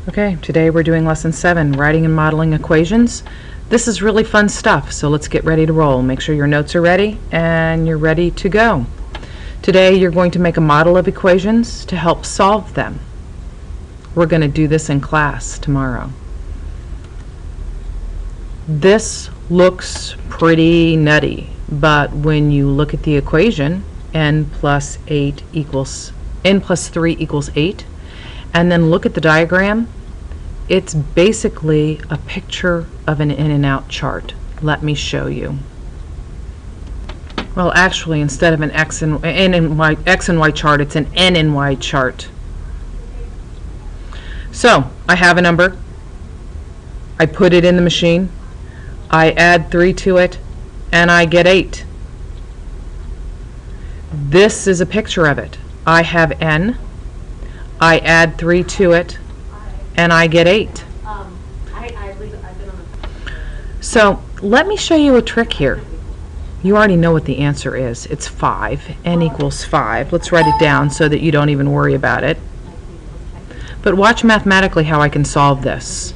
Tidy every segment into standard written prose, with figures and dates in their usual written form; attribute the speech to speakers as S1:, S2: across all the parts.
S1: Okay, today we're doing lesson 7, writing and modeling equations. This is really fun stuff, so let's get ready to roll. Make sure your notes are ready and you're ready to go. Today you're going to make a model of equations to help solve them. We're going to do this in class tomorrow. This looks pretty nutty, but when you look at the equation, n plus 3 equals 8, and then look at the diagram, it's basically a picture of an in and out chart. Let me show you. Well, actually, instead of an x and y chart, it's an n and y chart. So I have a number, I put it in the machine, I add 3 to it, and I get 8. This is a picture of it. I have n, I add 3 to it, and I get 8. So let me show you a trick here. You already know what the answer is. It's 5. N equals 5. Let's write it down so that you don't even worry about it. But watch mathematically how I can solve this.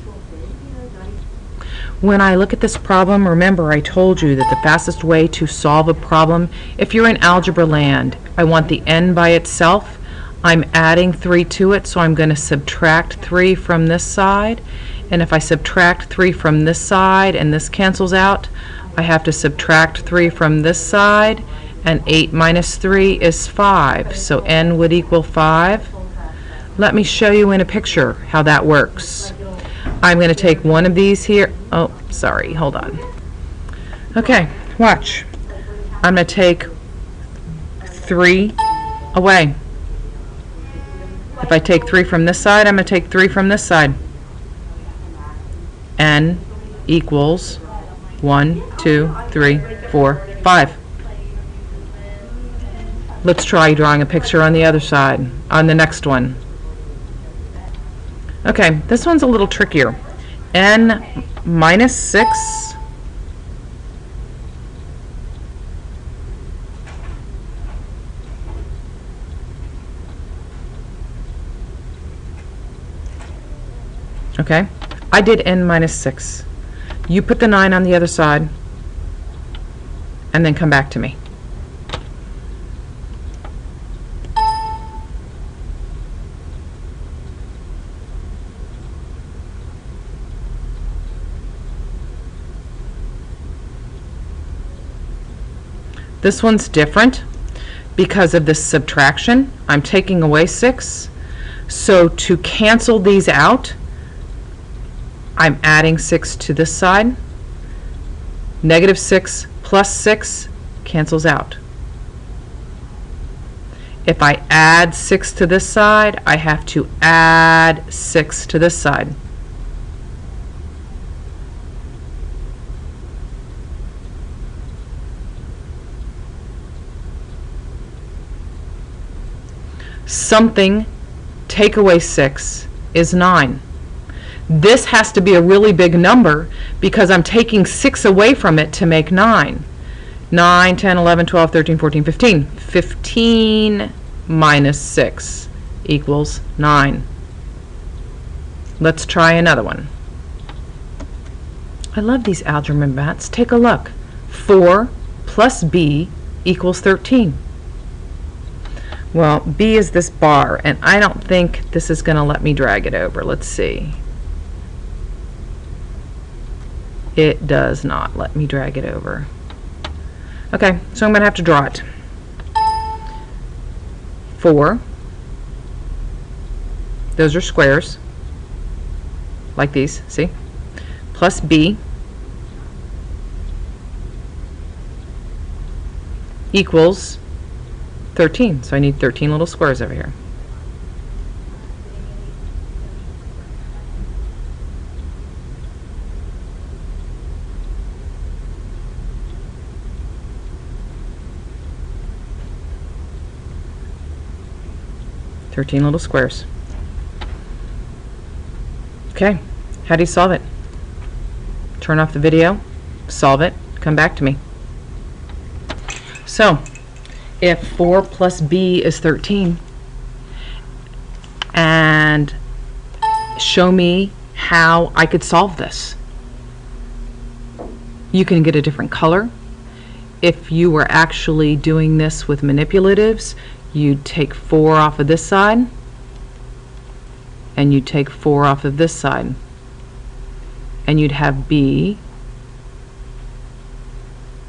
S1: When I look at this problem, remember I told you that the fastest way to solve a problem, if you're in algebra land, I want the n by itself. I'm adding 3 to it, so I'm going to subtract 3 from this side. And if I subtract 3 from this side and this cancels out, I have to subtract 3 from this side, and 8 minus 3 is 5. So n would equal 5. Let me show you in a picture how that works. I'm going to take one of these here. Oh, sorry, hold on. Okay, watch. I'm going to take 3 away. If I take 3 from this side, I'm going to take 3 from this side. N equals 1, 2, 3, 4, 5. Let's try drawing a picture on the other side, on the next one. Okay, this one's a little trickier. N minus 6 okay, I did n minus 6. You put the 9 on the other side and then come back to me. This one's different because of this subtraction. I'm taking away 6. So to cancel these out, I'm adding 6 to this side. Negative 6 plus 6 cancels out. If I add 6 to this side, I have to add 6 to this side. Something take away 6 is 9. This has to be a really big number because I'm taking 6 away from it to make 9. 9, 10, 11, 12, 13, 14, 15. 15 minus 6 equals 9. Let's try another one. I love these algebra maths. Take a look. 4 plus b equals 13. Well, b is this bar, and I don't think this is going to let me drag it over. Let's see. It does not let me drag it over. Okay, so I'm going to have to draw it. 4. Those are squares, like these, see? Plus b equals 13. So I need 13 little squares over here. Little squares. Okay, how do you solve it? Turn off the video, solve it, come back to me. So, if 4 plus b is 13, and show me how I could solve this. You can get a different color. If you were actually doing this with manipulatives, you'd take 4 off of this side, and you'd take 4 off of this side, and you'd have B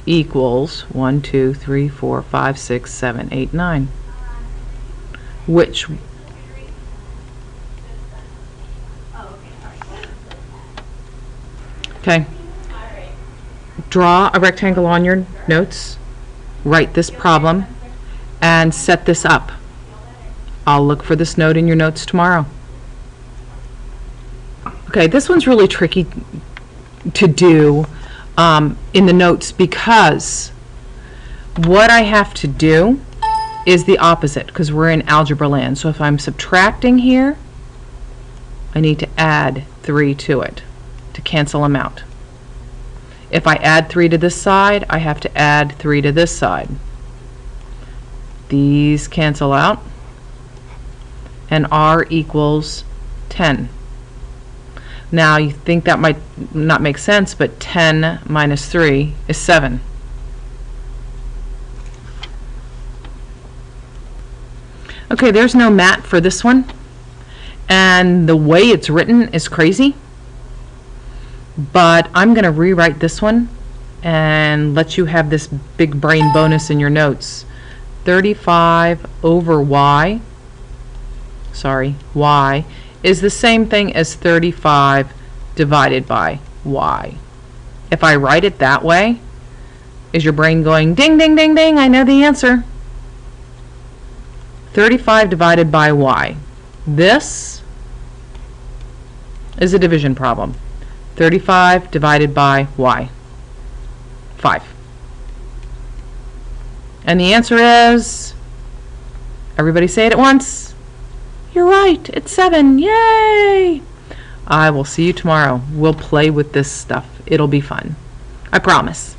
S1: equals 1, 2, 3, 4, 5, 6, 7, 8, 9, which okay. Draw a rectangle on your notes, write this problem, and set this up. I'll look for this note in your notes tomorrow. Okay, this one's really tricky to do in the notes because what I have to do is the opposite because we're in algebra land. So if I'm subtracting here, I need to add 3 to it to cancel them out. If I add 3 to this side, I have to add 3 to this side. These cancel out, and R equals 10. Now you think that might not make sense, but 10 minus 3 is 7. Okay, there's no mat for this one, and the way it's written is crazy. But I'm going to rewrite this one and let you have this big brain bonus in your notes. 35 over y, y, is the same thing as 35 divided by y. If I write it that way, is your brain going, ding, ding, ding, ding, I know the answer. 35 divided by y. This is a division problem. 35 divided by y, 5. And the answer is, everybody say it at once. You're right, it's 7, yay! I will see you tomorrow. We'll play with this stuff. It'll be fun. I promise.